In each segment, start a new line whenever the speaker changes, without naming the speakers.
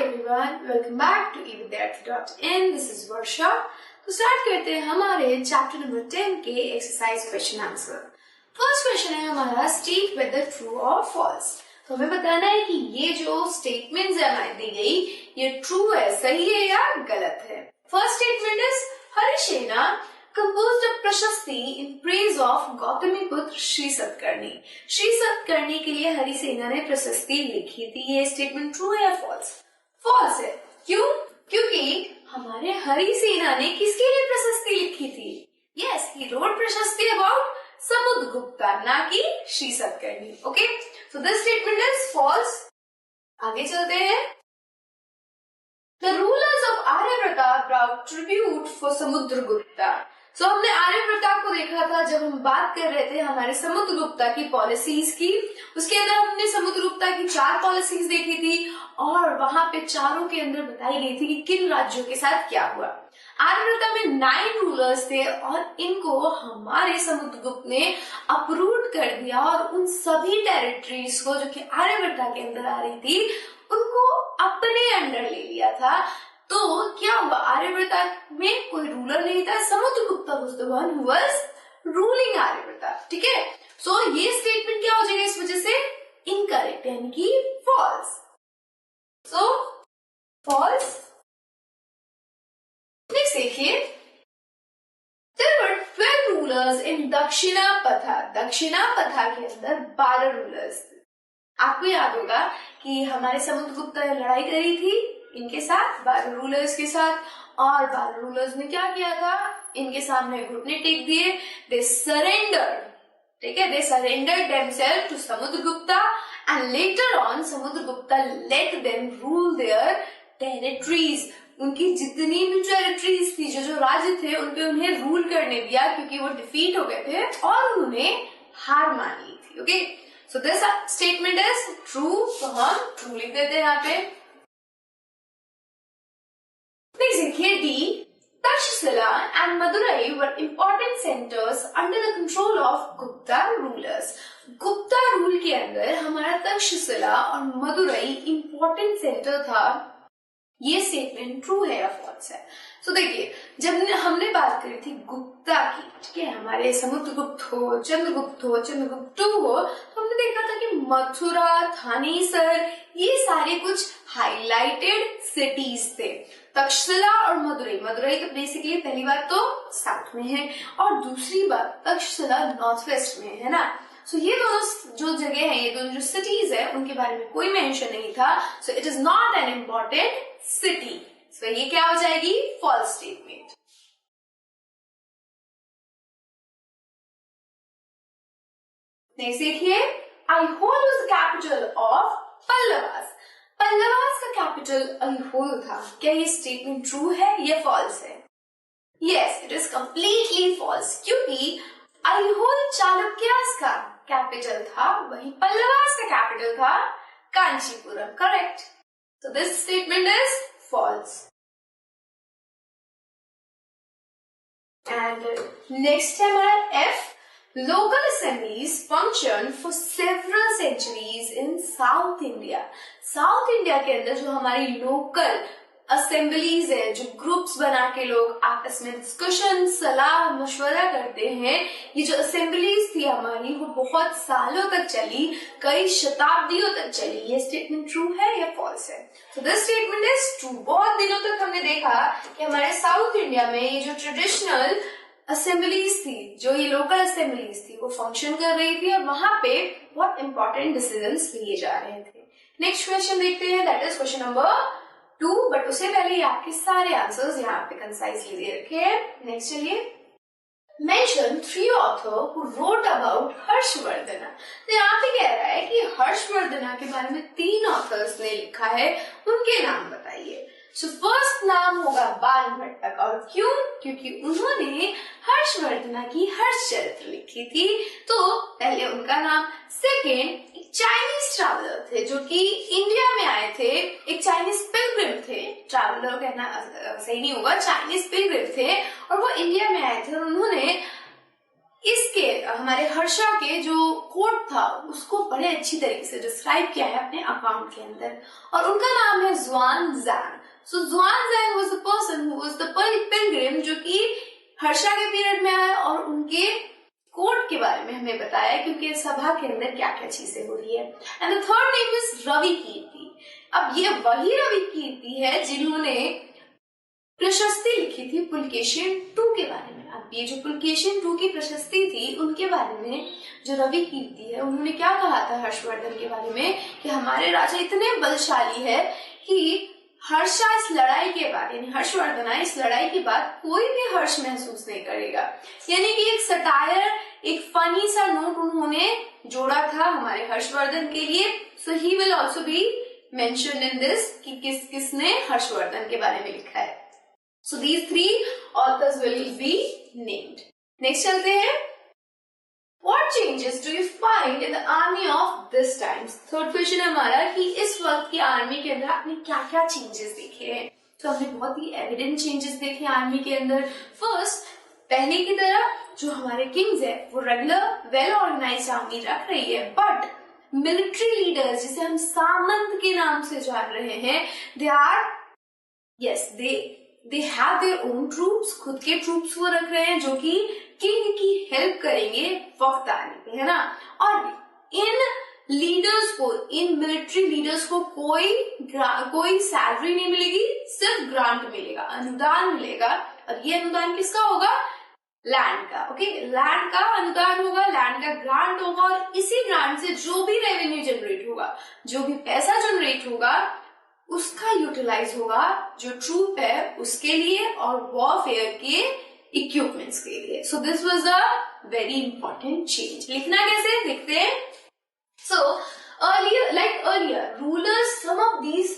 everyone, welcome back to evidyarthi.in. This is Varsha. तो start करते हैं हमारे चैप्टर नंबर 10 के exercise question answer. First question है हमारा स्टेट वेदर ट्रू और फॉल्स। तो हमें बताना है कि ये जो स्टेटमेंट्स है हमारी दी गई ये ट्रू है, सही है या गलत है। First statement is Harisena composed a prashasti in praise of Gautamiputra Shri Satakarni. Shri Satakarni के लिए हरिसेना ने प्रशस्ति लिखी थी। ये स्टेटमेंट ट्रू है या फॉल्स? फॉल्स है। क्यों? क्योंकि हमारे हरिसेना ने किसके लिए प्रशस्ति लिखी थी? यस, he wrote प्रशस्ति अबाउट समुद्रगुप्ता, ना कि Shri Satakarni. Okay, so this statement is false. आगे चलते हैं। The rulers of Aryavrata brought tribute for Samudragupta. सो हमने आर्यव्रता को देखा था जब हम बात कर रहे थे हमारे समुद्रगुप्ता की पॉलिसीज की। उसके अंदर हमने समुद्रगुप्ता की 4 पॉलिसीज देखी थी और वहां पे चारों के अंदर बताई गई थी कि किन राज्यों के साथ क्या हुआ। आर्यव्रता में 9 रूलर्स थे और इनको हमारे समुद्रगुप्त ने अपरूट कर दिया और उन सभी टेरिटरीज को जो कि आर्यव्रता के अंदर आ रही थी उनको अपने अंडर ले लिया था। तो क्या हुआ, आर्यव्रता में कोई रूलर नहीं था, Samudragupta was the one who was ruling Aryavarta. ठीक है, सो ये स्टेटमेंट क्या हो जाएगा इस वजह से? इनकरेक्ट, यानी कि फॉल्स। सो फॉल्स। नेक्स्ट देखिए, देयर वर 12 रूलर्स इन दक्षिणापथा। दक्षिणापथा के अंदर 12 रूलर्स थे। आपको याद होगा कि हमारे समुद्रगुप्ता ने लड़ाई करी थी इनके साथ, 12 रूलर्स के साथ, और 12 रूलर्स ने क्या किया था, इनके सामने घुटने टेक दिए। दे सरेंडर्ड, ठीक है, they surrendered themselves to Samudragupta and later on Samudragupta let them rule their territories. उनकी जितनी भी टेरिटरीज थी, जो राज्य थे, उनपे उन्हें रूल करने दिया क्योंकि वो डिफीट हो गए थे और उन्होंने हार मान ली थी। Okay, so this statement is true, तो हम ट्रू लिख देते हैं यहाँ पे। देखिए D, Takshashila and Madurai were important centres under the control of Gupta rulers. Gupta rule के अंदर हमारा तक्षशिला और मदुरई इंपॉर्टेंट सेंटर था। ये स्टेटमेंट ट्रू है या फॉल्स है? सो देखिए, जब हमने बात करी थी गुप्ता की, ठीक है, हमारे समुद्रगुप्त हो, चंद्रगुप्त हो, चंद्रगुप्त II हो, तो हमने देखा था कि मथुरा, थानेसर, ये सारे कुछ हाईलाइटेड सिटीज थे। तक्षशिला और मदुरई, मदुरई तो बेसिकली पहली बात तो साउथ में है और दूसरी बात तक्षशिला नॉर्थ वेस्ट में है ना। सो ये दोनों जो जगह है, ये दोनों जो सिटीज है, उनके बारे में कोई मेंशन नहीं था। So it is not an important city. So ये क्या हो जाएगी? False statement. नेक्स्ट देखिए, Aihole was the capital of Pallavas. Pallavas का कैपिटल आईहोल था। क्या ये स्टेटमेंट ट्रू है या फॉल्स है? Yes, it is completely false, क्योंकि आईहोल चालुक्यास का कैपिटल था, वही पल्लवास का कैपिटल था Kanchipuram. Correct, so this statement is false. And next है हमारा F, local assemblies function for several centuries in South India. South India के अंदर जो हमारी local असेंबलीज है, जो ग्रुप्स बना के लोग आपस में डिस्कशन, सलाह मशवरा करते हैं, ये जो असेंबलीज थी हमारी वो बहुत सालों तक चली, कई शताब्दियों तक चली। ये स्टेटमेंट ट्रू है या फॉल्स है? तो दिस स्टेटमेंट इज ट्रू। बहुत दिनों तक हमने देखा कि हमारे साउथ इंडिया में ये जो ट्रेडिशनल असेंबलीज थी, जो ये लोकल असेंबलीज थी, वो फंक्शन कर रही थी और वहां पे बहुत इंपॉर्टेंट डिसीजंस लिए जा रहे थे। नेक्स्ट क्वेश्चन देखते हैं, that is question number 2, but उससे पहले ही आपके सारे आंसर्स यहाँ पे कंसाइजली दे रखे हैं। नेक्स्ट चलिए, mention 3 author who wrote about Harshavardhana. तो यहाँ पे कह रहा है कि हर्षवर्धना के बारे में 3 ऑथर्स ने लिखा है, उनके नाम बताइए। सो फर्स्ट नाम होगा बाणभट्ट, और क्यों? क्योंकि उन्होंने हर्षवर्धना की हर्षचरित्र लिखी थी, तो पहले उनका नाम। सेकेंड, चाइनीज ट्रैवलर थे जो कि इंडिया में आए थे, एक चाइनीज पिलग्रिम थे, ट्रैवलर कहना सही नहीं होगा, चाइनीज पिलग्रिम थे और वो इंडिया में आए थे और उन्होंने इसके हमारे हर्षा के जो कोट था उसको बड़े अच्छी तरीके से डिस्क्राइब किया है अपने अकाउंट के अंदर, और उनका नाम है Xuanzang. So Xuanzang was the person who was the pilgrim, जो कि हर्षा के पीरियड में आया और उनके कोट के बारे में हमें बताया कि उनके सभा के अंदर क्या क्या चीजें हो रही है। And the third name is Ravikirti. अब ये वही रवि कीर्ति है जिन्होंने प्रशस्ति लिखी थी पुलकेशिन II के बारे में। अब ये जो पुलकेशिन II की प्रशस्ति थी उनके बारे में जो रवि कीर्ति है, उन्होंने क्या कहा था हर्षवर्धन के बारे में कि हमारे राजा इतने बलशाली है कि हर्षा इस लड़ाई के बाद, यानी हर्षवर्धन इस लड़ाई के बाद कोई भी हर्ष महसूस नहीं करेगा। यानी कि एक सटायर, एक फनी सा नोट उन्होंने जोड़ा था हमारे हर्षवर्धन के लिए। So he will also be mentioned in this कि किसने हर्षवर्धन के बारे में लिखा है। So these 3 authors will be named. Next चलते हैं, What changes do you find in the army of this times? Third question है हमारा कि इस वक्त की आर्मी के अंदर आपने क्या क्या चेंजेस देखे हैं। तो हमने बहुत ही एविडेंट चेंजेस देखे आर्मी के अंदर। फर्स्ट, पहले की तरह जो हमारे किंग्स है वो रेगुलर वेल ऑर्गेनाइज्ड आर्मी रख रही है, बट मिलिट्री लीडर्स जिसे हम सामंत के नाम से जान रहे हैं, they have their own troops, खुद के ट्रूप्स वो रख रहे हैं जो कि किंग की हेल्प करेंगे वक्त आने पे, है ना। और इन लीडर्स को, इन मिलिट्री लीडर्स को कोई सैलरी नहीं मिलेगी, सिर्फ ग्रांट मिलेगा, अनुदान मिलेगा। और ये अनुदान किसका होगा? लैंड का। ओके, लैंड का अनुदान होगा, लैंड का ग्रांट होगा, और इसी ग्रांट से जो भी रेवेन्यू जनरेट होगा, जो भी पैसा जनरेट होगा, उसका यूटिलाइज होगा जो ट्रूप है उसके लिए और वॉरफेयर के इक्विपमेंट्स के लिए। So this was a very important change. लिखना कैसे देखते हैं। सो earlier rulers, some of these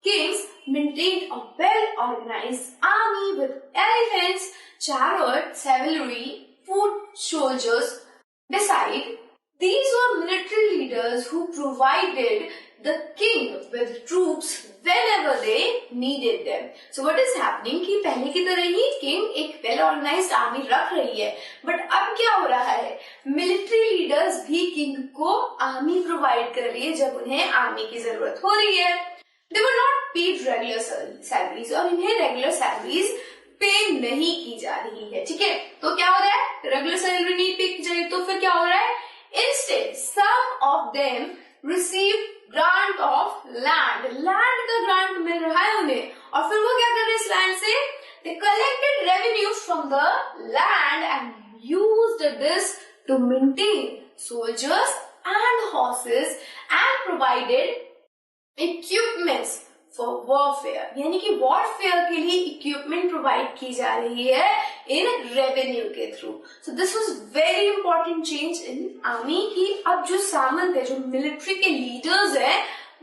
kings maintained a well-organized army with elephants, chariots, cavalry, foot soldiers. Beside, these were military leaders who provided the king with troops whenever they needed them. So what is happening कि पहले की तरह ही king एक well organised army रख रही है, but अब क्या हो रहा है, मिलिट्री लीडर्स भी किंग को आर्मी प्रोवाइड कर रही है जब उन्हें आर्मी की जरूरत हो रही है। They were not paid regular salaries, और इन्हें रेगुलर सैलरीज पे नहीं की जा रही है। ठीक है, तो क्या हो रहा है, रेगुलर सैलरी नहीं पे की जा रही, तो फिर क्या हो रहा है, Instead, some of them received grant of land. Land का grant मिल रहा है उन्हें, और फिर वो क्या कर रहे हैं इस land से? They collected revenue from the land and used this to maintain soldiers and horses and provided equipments for warfare. यानी कि warfare के लिए equipment provide की जा रही है in revenue के through. So this was very important change in army कि अब जो सामंत है, जो military के leaders है,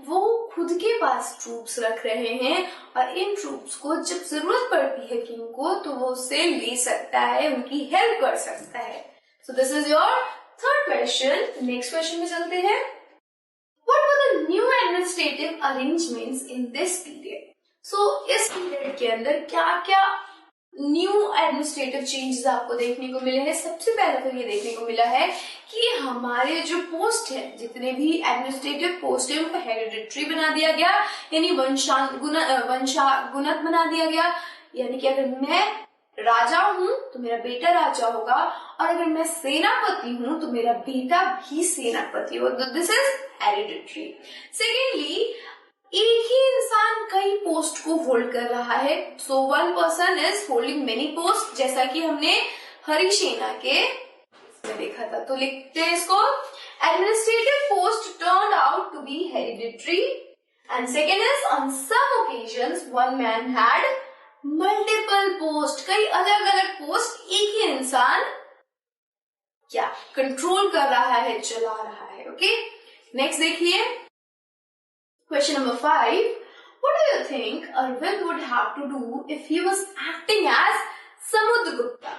वो खुद के पास ट्रूप्स रख रहे हैं, और इन ट्रूप्स को जब जरूरत पड़ती है किंग को तो वो उससे ले सकता है, उनकी हेल्प कर सकता है। So this is your third question. Next question में चलते हैं। What were the new administrative arrangements in this period? So इस पीरियड के अंदर क्या क्या न्यू एडमिनिस्ट्रेटिव चेंजेस आपको देखने को मिले हैं। सबसे पहले तो ये देखने को मिला है कि हमारे जो पोस्ट है, जितने भी एडमिनिस्ट्रेटिव पोस्ट है उनको हेरिडिटरी बना दिया गया, यानी वंशागुणत बना दिया गया। यानी कि अगर मैं राजा हूं तो मेरा बेटा राजा होगा, और अगर मैं सेनापति हूं तो मेरा बेटा भी सेनापति होगा। This is hereditary. सेकेंडली, एक ही इंसान कई पोस्ट को होल्ड कर रहा है। So one person is holding many post, जैसा कि हमने हरिसेना के में देखा था। तो लिखते हैं इसको, administrative post turned out to be hereditary, and second is on some occasions one man had multiple post. कई अलग अलग पोस्ट एक ही इंसान क्या कंट्रोल कर रहा है, चला रहा है। ओके, नेक्स्ट देखिए question number 5। What do you think Arvind would have to do if he was acting as Samudragupta?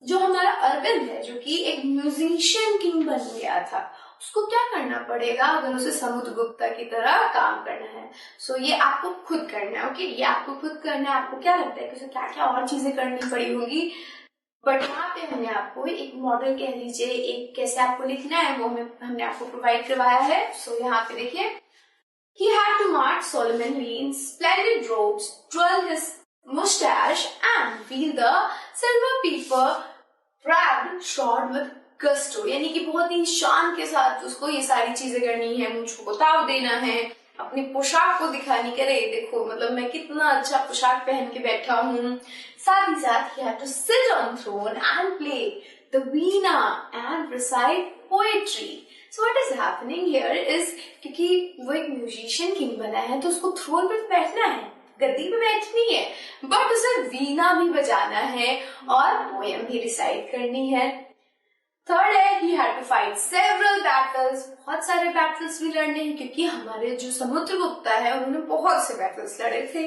जो हमारा अरविंद है, जो कि एक म्यूजिशियन किंग बन गया था, उसको क्या करना पड़ेगा अगर उसे समुद्रगुप्ता की तरह काम करना है। सो ये आपको खुद करना है। ओके, ये आपको खुद करना है। आपको क्या लगता है कि उसे क्या क्या और चीजें करनी पड़ी होंगी? बट यहाँ पे हमने आपको एक मॉडल कह लीजिए, एक कैसे आपको लिखना है वो हमने आपको प्रोवाइड करवाया है। सो यहाँ पे देखिए, he had to march solemnly in splendid robes, twirl his mustache and wield the silver paper wrapped sword with gusto, यानी कि बहुत ही शान के साथ उसको ये सारी चीजें करनी है, मुझको ताव देना है, अपनी पोशाक को दिखानी करे, देखो मतलब मैं कितना अच्छा पोशाक पहन के बैठा हूँ। साथ ही साथ he had to sit on throne and play the veena and recite poetry. So what is happening here is, क्योंकि वो एक म्यूजिशियन किंग बना है तो उसको थ्रोन पे बैठना है, गद्दी पे बैठनी है, बट उसे वीणा भी बजाना है और पोएम भी रिसाइट करनी है। थर्ड है, he had to fight several battles, बहुत सारे बैटल्स भी लड़ने हैं क्योंकि हमारे जो समुद्रगुप्ता है उन्होंने बहुत से बैटल्स लड़े थे।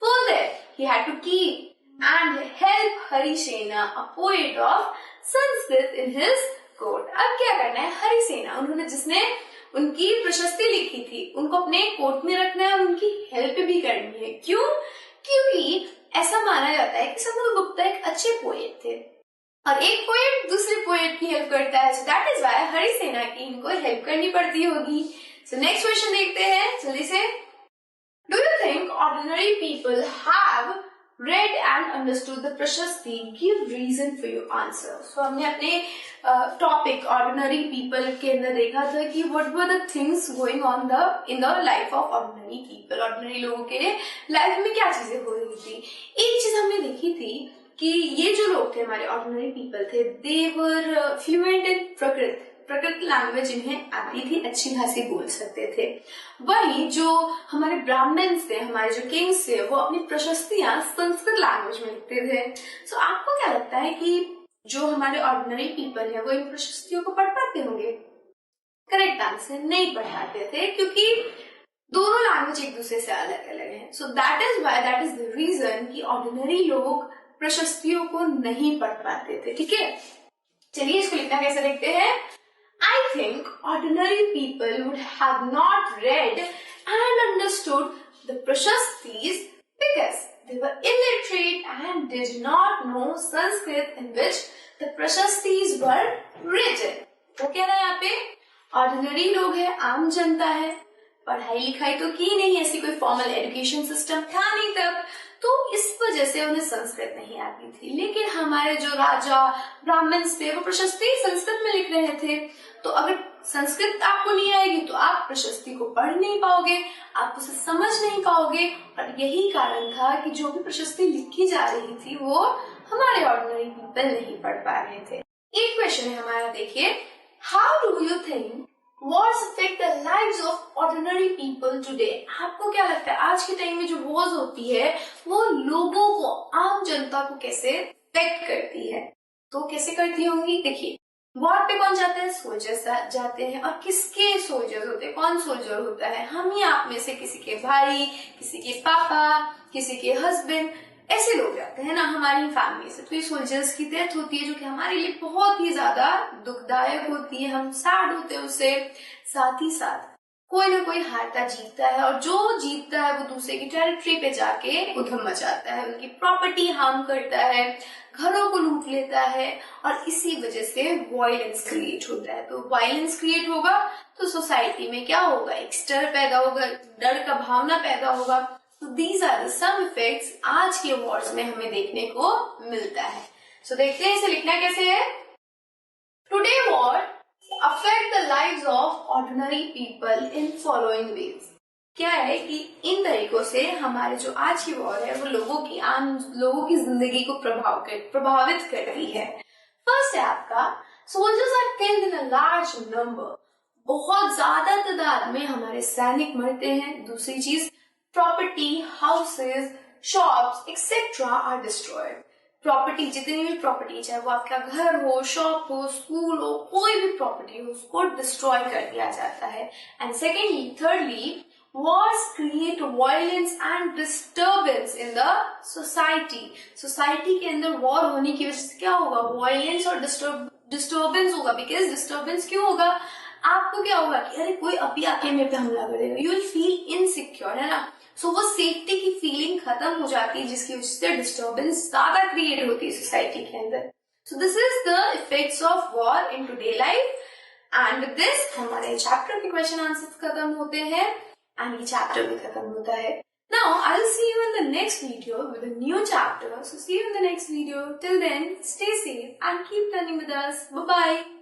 फोर्थ है, he had to keep and help Harisena, a poet of Sanskrit, in his court. अब क्या करना है, हरिसेना उन्होंने जिसने उनकी प्रशस्ति लिखी थी उनको अपने कोर्ट में रखना है और उनकी हेल्प भी करनी है। क्यों? क्योंकि ऐसा माना जाता है कि समुद्रगुप्ता एक अच्छे पोएट थे और एक पोएट दूसरे पोएट की हेल्प करता है, so that is why Harisena की इनको हेल्प करनी पड़ती होगी। सो नेक्स्ट क्वेश्चन देखते हैं जल्दी से। Do you think ordinary people have read and understood the प्रशस्ति? Give reason for your answer. So हमने अपने टॉपिक ऑर्डिनरी पीपल के अंदर देखा था कि what were the things going on in the life of ordinary people. Ordinary लोगों के लाइफ में क्या चीजें हो रही थी। एक चीज हमने देखी थी कि ये जो लोग थे हमारे ऑर्डिनरी पीपल थे, they were fluent in प्रकृत लैंग्वेज इन्हें आती थी, अच्छी खासी बोल सकते थे। वही जो हमारे ब्राह्मण्स थे, हमारे जो किंग्स थे, वो अपनी प्रशस्तियां संस्कृत लैंग्वेज में लिखते थे। सो आपको क्या लगता है कि जो हमारे ऑर्डिनरी पीपल है वो इन प्रशस्तियों को पढ़ पाते होंगे? करेक्ट आंसर, नहीं पढ़ पाते थे क्योंकि दोनों लैंग्वेज एक दूसरे से अलग अलग है। So that is the reason कि ऑर्डिनरी लोग प्रशस्तियों को नहीं पढ़ पाते थे। ठीक है, चलिए इसको लिखना कैसे देखते हैं। I think ordinary people would have not read and understood the prashastis because they were illiterate and did not know Sanskrit in which the prashastis were written. वो क्या है यहाँ पे, ऑर्डिनरी लोग है, आम जनता है, पढ़ाई लिखाई तो की नहीं, ऐसी कोई फॉर्मल एजुकेशन सिस्टम था नहीं तब, तो इस वजह से उन्हें संस्कृत नहीं आती थी। लेकिन हमारे जो राजा ब्राह्मण्स थे वो प्रशस्ति संस्कृत में लिख रहे थे, तो अगर संस्कृत आपको नहीं आएगी तो आप प्रशस्ति को पढ़ नहीं पाओगे, आप उसे समझ नहीं पाओगे, और यही कारण था कि जो भी प्रशस्ति लिखी जा रही थी वो हमारे ऑर्डिनरी पीपल नहीं पढ़ पा रहे थे। एक क्वेश्चन है हमारा, देखिए, how do you think wars affect the lives of ordinary people today? आपको क्या लगता है आज के टाइम में जो वॉर्स होती है वो लोगों को, आम जनता को कैसे अफेक्ट करती है? तो कैसे करती होंगी, देखिए, वॉर पे कौन जाता है, सोल्जर्स जाते हैं। और किसके सोल्जर्स होते हैं, कौन सोल्जर होता है, हम ही आप में से किसी के भाई, किसी के पापा, किसी के हस्बैंड, ऐसे लोग जाते हैं ना हमारी फैमिली से। तो ये सोल्जर्स की डेथ होती है जो कि हमारे लिए बहुत ही ज्यादा दुखदायक होती है, हम सैड होते हैं उससे। साथ ही साथ कोई ना कोई हारता जीतता है, और जो जीतता है वो दूसरे की टेरिटरी पे जाके उधम मचाता है, उनकी प्रॉपर्टी हार्म करता है, घरों को लूट लेता है, और इसी वजह से वायलेंस क्रिएट होता है। तो वायलेंस क्रिएट होगा तो सोसाइटी में क्या होगा, एक स्टर पैदा होगा, डर का भावना पैदा होगा। तो these are the some effects आज के वॉर्स में हमें देखने को मिलता है। सो देखते हैं इसे लिखना कैसे है। Today war affect the lives of ordinary people in following veg. क्या है कि इन तरीकों से हमारे जो आज की वॉर है वो आम लोगों की जिंदगी को प्रभावित करती है। फर्स्ट है आपका, soldiers are killed in a large number. बहुत ज्यादा तादाद में हमारे सैनिक मरते हैं। दूसरी चीज, property, houses, shops etcetera are destroyed. Property, जितनी भी प्रॉपर्टी, चाहे वो आपका घर हो, शॉप हो, स्कूल हो, कोई भी प्रॉपर्टी हो, उसको डिस्ट्रॉय कर दिया जाता है। And secondly, thirdly, wars create violence and disturbance in the society. Society के अंदर वॉर होने की वजह से क्या होगा, वायलेंस और डिस्टर्बेंस होगा। बिकॉज डिस्टर्बेंस क्यों होगा, आपको क्या होगा कि अरे कोई अभी आके मेरे पे हमला करेगा, यू विल फील इनसिक्योर, है ना। सो वो सेफ्टी की फीलिंग खत्म हो जाती है, जिसकी वजह से डिस्टर्बेंस ज्यादा क्रिएट होती है सोसाइटी के अंदर। So this is the effects of war in today life. And with this हमारे चैप्टर के क्वेश्चन आंसर्स खत्म होते हैं and ये चैप्टर भी खत्म होता है. Now I'll see you in the next video with a new chapter. So see you in the next video. Till then, stay safe and keep learning with us. Bye bye.